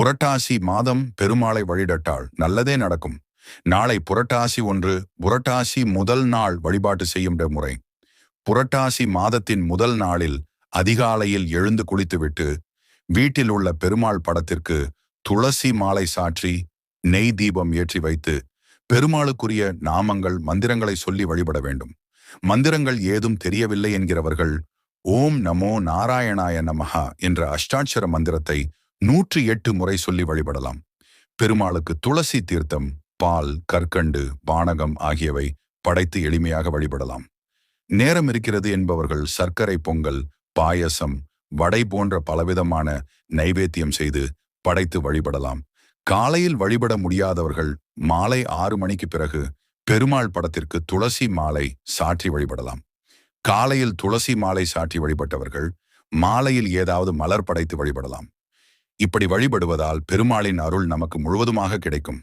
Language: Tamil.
புரட்டாசி மாதம் பெருமாளை வழிபட்டால் நல்லதே நடக்கும். நாளை புரட்டாசி 1. புரட்டாசி முதல் நாள் வழிபாட்டு செய்யும் முறை. புரட்டாசி மாதத்தின் முதல் நாளில் அதிகாலையில் எழுந்து குளித்துவிட்டு வீட்டில் உள்ள பெருமாள் படத்திற்கு துளசி மாலை சாற்றி நெய் தீபம் ஏற்றி வைத்து பெருமாளுக்குரிய நாமங்கள் மந்திரங்களை சொல்லி வழிபட வேண்டும். மந்திரங்கள் ஏதும் தெரியவில்லை என்கிறவர்கள் ஓம் நமோ நாராயணாய நமஹா என்ற அஷ்டாட்சர மந்திரத்தை 108 முறை சொல்லி வழிபடலாம். பெருமாளுக்கு துளசி தீர்த்தம், பால், கற்கண்டு, பானகம் ஆகியவை படைத்து எளிமையாக வழிபடலாம். நேரம் இருக்கிறது என்பவர்கள் சர்க்கரை பொங்கல், பாயசம், வடை போன்ற பலவிதமான நைவேத்தியம் செய்து படைத்து வழிபடலாம். காலையில் வழிபட முடியாதவர்கள் மாலை 6 மணிக்கு பிறகு பெருமாள் படத்திற்கு துளசி மாலை சாற்றி வழிபடலாம். காலையில் துளசி மாலை சாற்றி வழிபட்டவர்கள் மாலையில் ஏதாவது மலர் படைத்து வழிபடலாம். இப்படி வழிபடுவதால் பெருமாளின் அருள் நமக்கு முழுவதுமாக கிடைக்கும்.